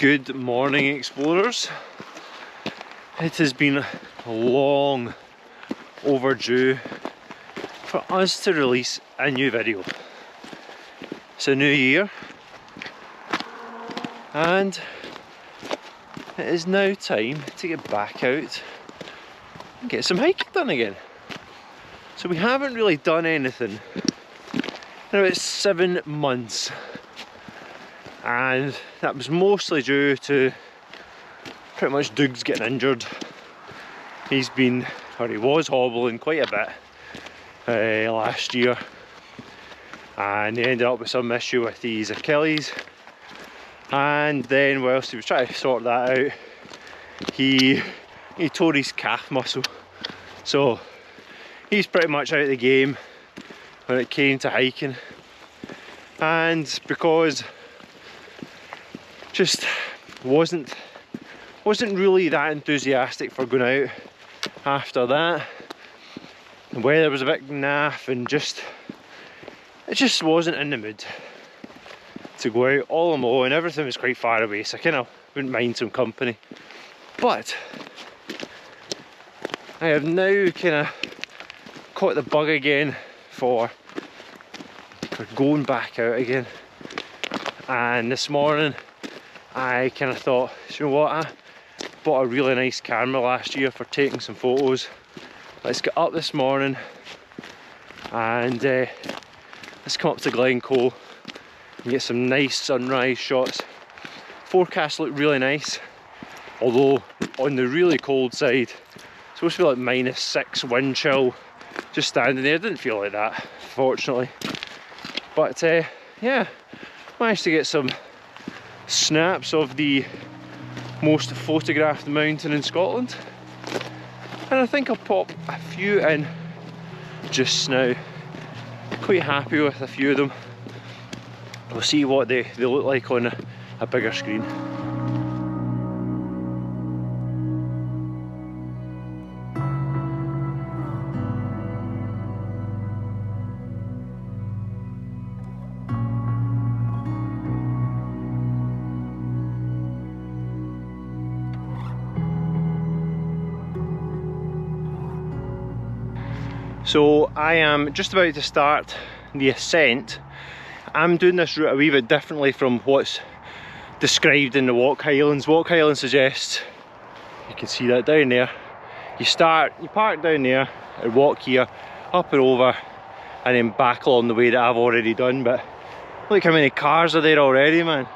Good morning, explorers. It has been long overdue for us to release a new video. It's a new year and it is now time to get back out and get some hiking done again. So we haven't really done anything in about 7 months, and that was mostly due to pretty much Doug's getting injured. He was hobbling quite a bit last year, and he ended up with some issue with his Achilles, and then whilst he was trying to sort that out, he tore his calf muscle. So he's pretty much out of the game when it came to hiking, and because just wasn't really that enthusiastic for going out after that. The weather was a bit naff and it just wasn't in the mood to go out. All in all, and everything was quite far away, so I kind of wouldn't mind some company. But I have now kind of caught the bug again for going back out again, and this morning I kind of thought, you know what, I bought a really nice camera last year for taking some photos. Let's get up this morning and let's come up to Glencoe and get some nice sunrise shots. Forecast looked really nice, although on the really cold side, it's supposed to be like -6 wind chill. Just standing there, didn't feel like that, fortunately. But yeah, managed to get some snaps of the most photographed mountain in Scotland, and I think I'll pop a few in just now. Quite happy with a few of them. We'll see what they look like on a bigger screen. So I am just about to start the ascent. I'm doing this route a wee bit differently from what's described in the Walk Highlands. Walk Highlands suggests, you can see that down there, you park down there and walk here, up and over, and then back along the way that I've already done. But look how many cars are there already, man.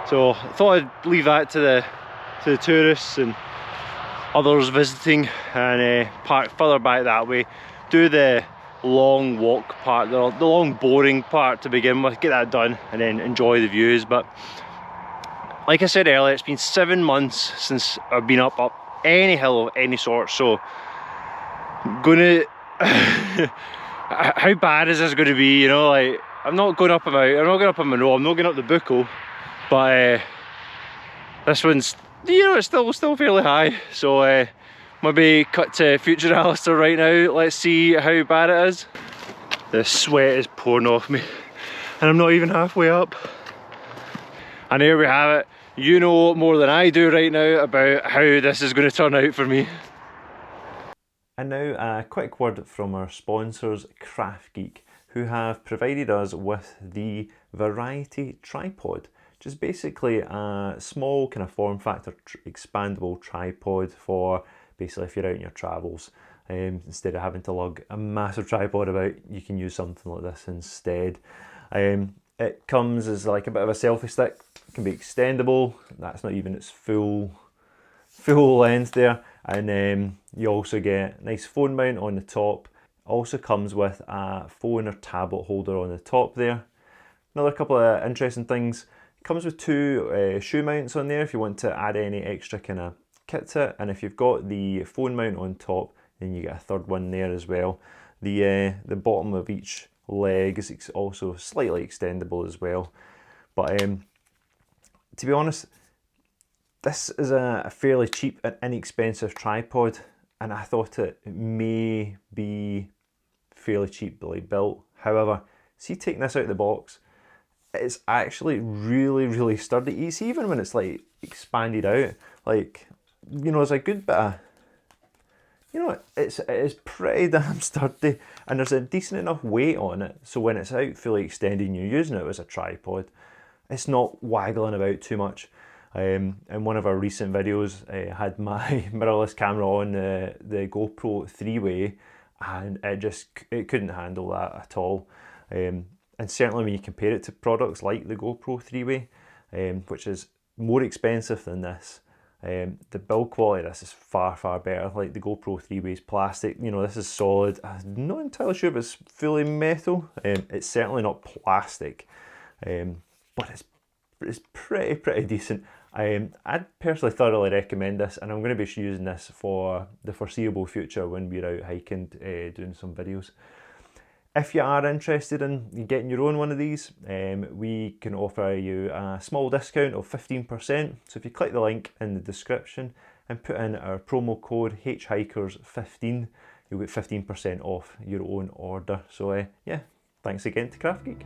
So I thought I'd leave that to the tourists and others visiting, and park further back that way. Do the long walk part, the long boring part to begin with, get that done, and then enjoy the views. But like I said earlier, it's been 7 months since I've been up any hill of any sort, so gonna how bad is this going to be? You know, like, I'm not going up a mountain, I'm not going up a Monroe, I'm not going up the Buachaille, but this one's, you know, it's still fairly high. So maybe cut to future Alistair right now. Let's see how bad it is. The sweat is pouring off me and I'm not even halfway up. And here we have it. You know more than I do right now about how this is going to turn out for me. And now a quick word from our sponsors, Craft Geek, who have provided us with the Variety Tripod. Just basically a small kind of form factor expandable tripod for basically if you're out in your travels. Instead of having to lug a massive tripod about, you can use something like this instead. It comes as like a bit of a selfie stick. It can be extendable. That's not even its full length there. And you also get a nice phone mount on the top. Also comes with a phone or tablet holder on the top there. Another couple of interesting things. It comes with 2 shoe mounts on there if you want to add any extra kind of kit to it. And if you've got the phone mount on top, then you get a third one there as well. The bottom of each leg is also slightly extendable as well. But to be honest, this is a fairly cheap and inexpensive tripod, and I thought it may be fairly cheaply built. However, see, taking this out of the box, it's actually really sturdy. You see, even when it's like expanded out, like, you know, there's a good bit of, you know, it is pretty damn sturdy, and there's a decent enough weight on it, so when it's out fully extended and you're using it as a tripod, it's not waggling about too much. In one of our recent videos, I had my mirrorless camera on the GoPro 3-way, and it couldn't handle that at all. And certainly when you compare it to products like the GoPro 3-way, which is more expensive than this, the build quality of this is far better. Like the GoPro 3-way is plastic, you know, this is solid. I'm not entirely sure if it's fully metal. It's certainly not plastic, but it's pretty decent. I'd personally thoroughly recommend this, and I'm going to be using this for the foreseeable future when we're out hiking, doing some videos. If you are interested in getting your own one of these, we can offer you a small discount of 15%. So if you click the link in the description and put in our promo code HHikers15, you'll get 15% off your own order. So yeah, thanks again to Craft Geek.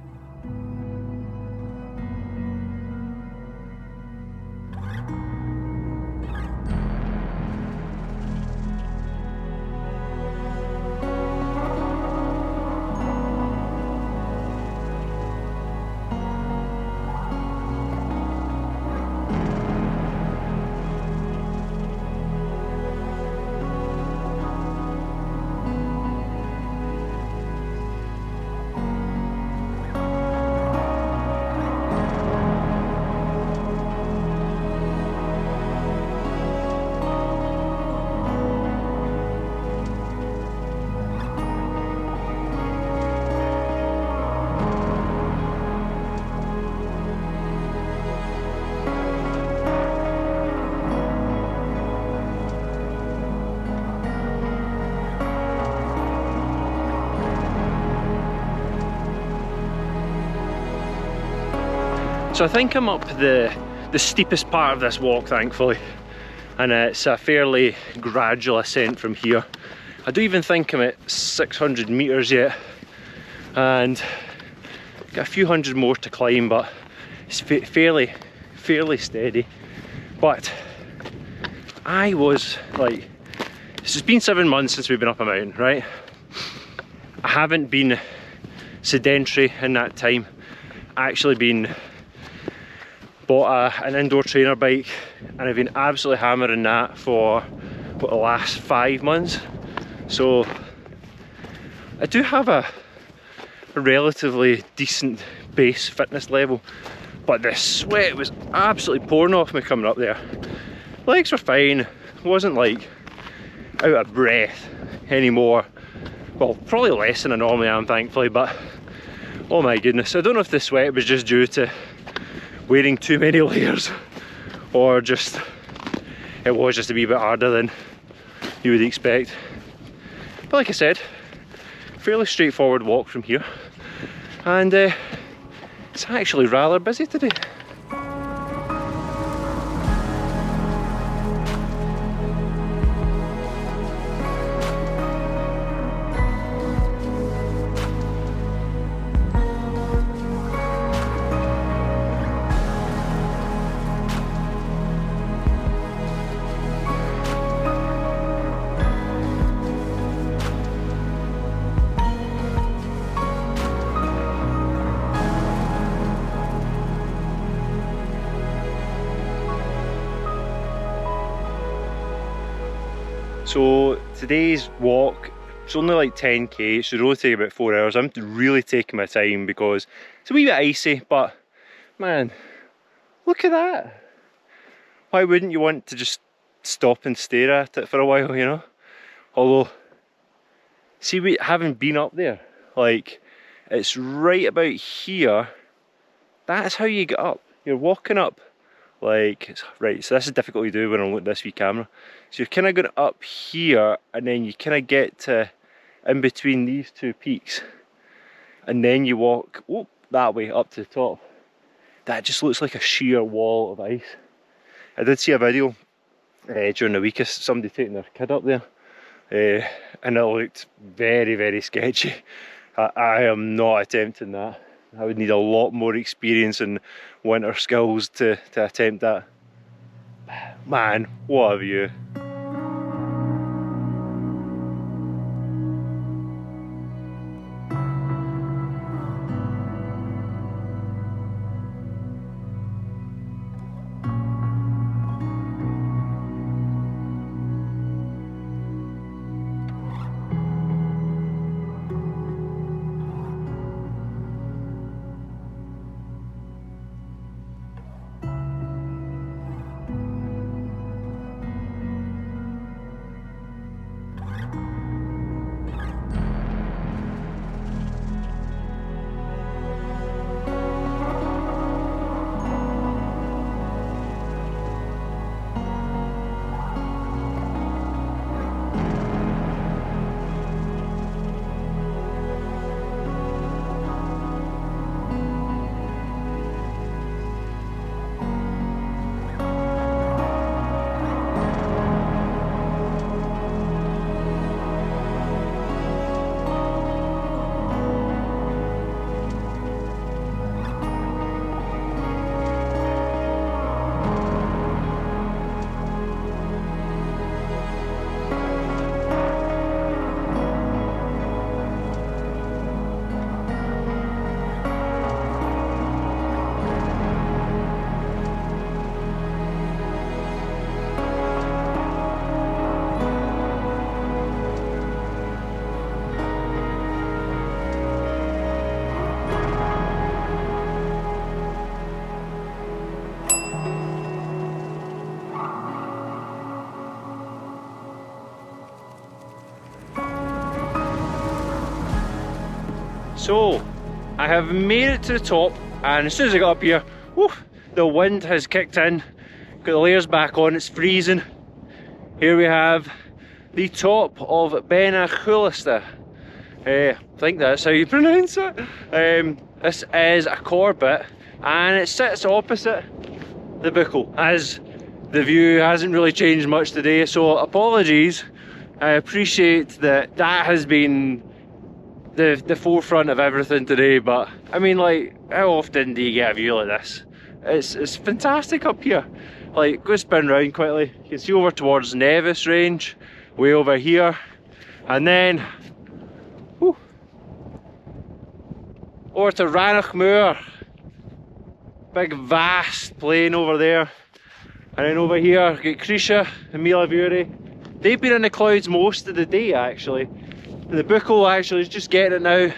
So I think I'm up the steepest part of this walk, thankfully, and it's a fairly gradual ascent from here. I don't even think I'm at 600 meters yet, and got a few hundred more to climb, but it's fairly steady. But I was like, it's been 7 months since we've been up a mountain, right? I haven't been sedentary in that time. Actually bought an indoor trainer bike, and I've been absolutely hammering that for the last 5 months. So I do have a relatively decent base fitness level, but the sweat was absolutely pouring off me coming up there. Legs were fine, wasn't like out of breath anymore. Well, probably less than I normally am, thankfully, but oh my goodness, I don't know if the sweat was just due to wearing too many layers, or just it was just a wee bit harder than you would expect. But like I said, fairly straightforward walk from here, and it's actually rather busy today. So today's walk, it's only like 10k, it should only take about 4 hours. I'm really taking my time because it's a wee bit icy, but man, look at that. Why wouldn't you want to just stop and stare at it for a while, you know? Although, see, we haven't been up there. Like, it's right about here. That's how you get up. You're walking up. Like, right, so this is difficult to do when I'm looking at this wee camera. So you're kind of going up here, and then you kind of get to in between these two peaks, and then you walk that way up to the top. That just looks like a sheer wall of ice. I did see a video during the week of somebody taking their kid up there, and it looked very sketchy. I am not attempting that. I would need a lot more experience and winter skills to attempt that. Man, what a view. So, I have made it to the top, and as soon as I got up here, whew, the wind has kicked in, got the layers back on, it's freezing. Here we have the top of Beinn. I think that's how you pronounce it. This is a Corbett, and it sits opposite the Buachaille, as the view hasn't really changed much today, so apologies. I appreciate that has been the forefront of everything today, but I mean, like, how often do you get a view like this? It's fantastic up here. Like, go spin round quickly. You can see over towards Nevis range, way over here, and then whew, over to Ranach Mòr. Big vast plain over there, and then over here get Creasha and Milavuri. They've been in the clouds most of the day actually. The Buachaille actually is just getting it now,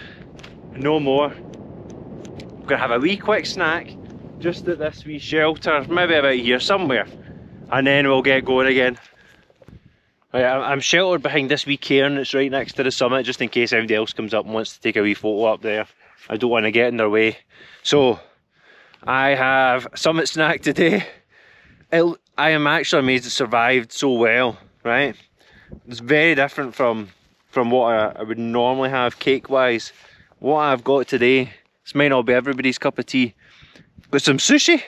no more. I'm gonna have a wee quick snack just at this wee shelter, maybe about here somewhere, and then we'll get going again. Right, I'm sheltered behind this wee cairn that's right next to the summit, just in case anybody else comes up and wants to take a wee photo up there. I don't want to get in their way. So, I have a summit snack today. I am actually amazed it survived so well, right? It's very different from what I would normally have cake wise. What I've got today, this might not be everybody's cup of tea. Got some sushi.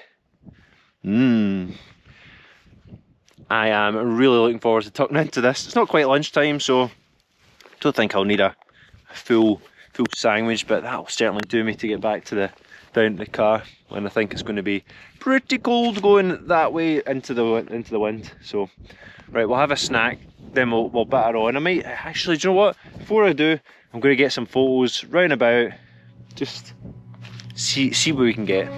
I am really looking forward to tucking into this. It's not quite lunchtime, so I don't think I'll need a full sandwich, but that'll certainly do me to get back to down to the car, when I think it's going to be pretty cold going that way into the wind. So right, we'll have a snack, then we'll batter on. I might actually, do you know what, before I do, I'm going to get some photos round about, just see what we can get.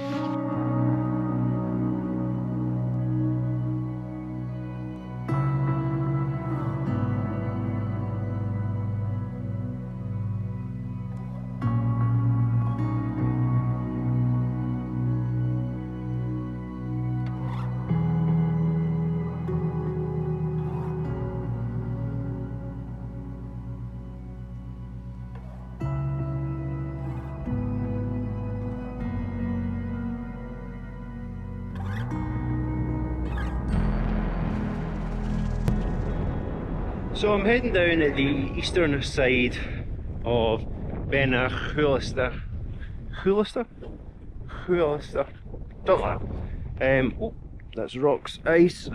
So I'm heading down at the eastern side of Beinn. Oh, that's rocks, ice,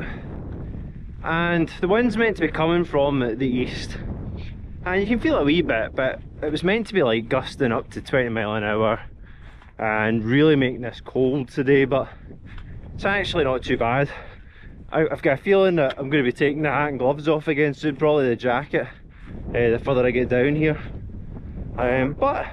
and the wind's meant to be coming from the east, and you can feel it a wee bit, but it was meant to be like gusting up to 20 mile an hour, and really making this cold today, but it's actually not too bad. I've got a feeling that I'm going to be taking the hat and gloves off again soon, probably the jacket, the further I get down here. But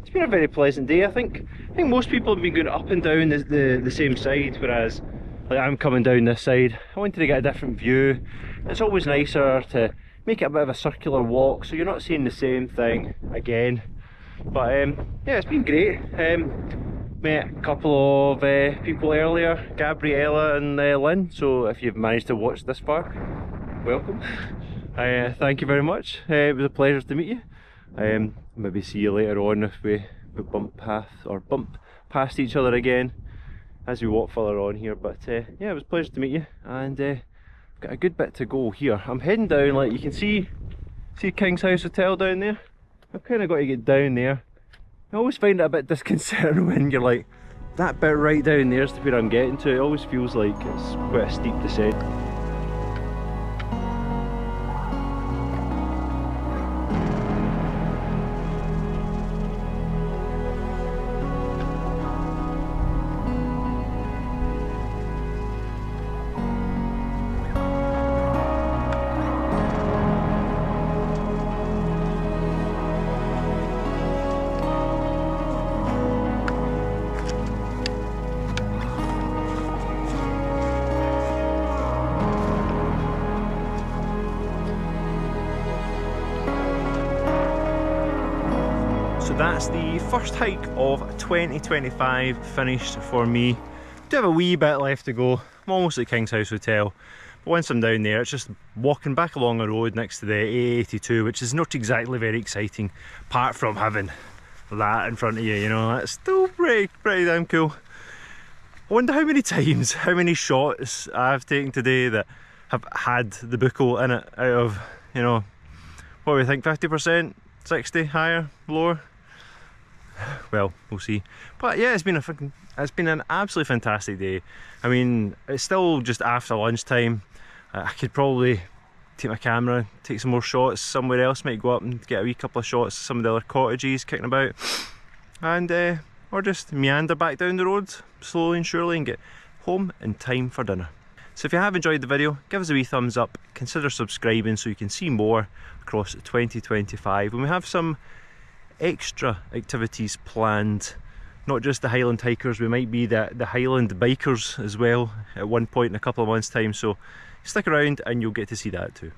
it's been a very pleasant day. I think most people have been going up and down the same side, whereas like I'm coming down this side. I wanted to get a different view. It's always nicer to make it a bit of a circular walk, so you're not seeing the same thing again. But yeah, it's been great. Met a couple of people earlier, Gabriella and Lynn, so if you've managed to watch this far, welcome. Thank you very much. It was a pleasure to meet you. Maybe see you later on if we bump past each other again as we walk further on here. But yeah, it was a pleasure to meet you, and I've got a good bit to go here. I'm heading down, like you can see King's House Hotel down there. I've kind of got to get down there. I always find it a bit disconcerting when you're like, that bit right down there's where I'm getting to. It always feels like it's quite a steep descent. So that's the first hike of 2025 finished for me. Do have a wee bit left to go. I'm almost at King's House Hotel. But once I'm down there, it's just walking back along a road next to the A82, which is not exactly very exciting, apart from having that in front of you, you know. That's still pretty damn cool. I wonder how many times, how many shots I've taken today that have had the buckle in it out of, you know, what do we think, 50%, 60, higher, lower? Well, we'll see. But yeah, it's been an absolutely fantastic day. I mean, it's still just after lunchtime. I could probably take my camera, take some more shots somewhere else, might go up and get a wee couple of shots of some of the other cottages kicking about, and or just meander back down the road slowly and surely and get home in time for dinner. So if you have enjoyed the video, give us a wee thumbs up, consider subscribing so you can see more across 2025, and we have some extra activities planned, not just the Highland hikers. We might be the Highland bikers as well at one point in a couple of months time, so stick around and you'll get to see that too.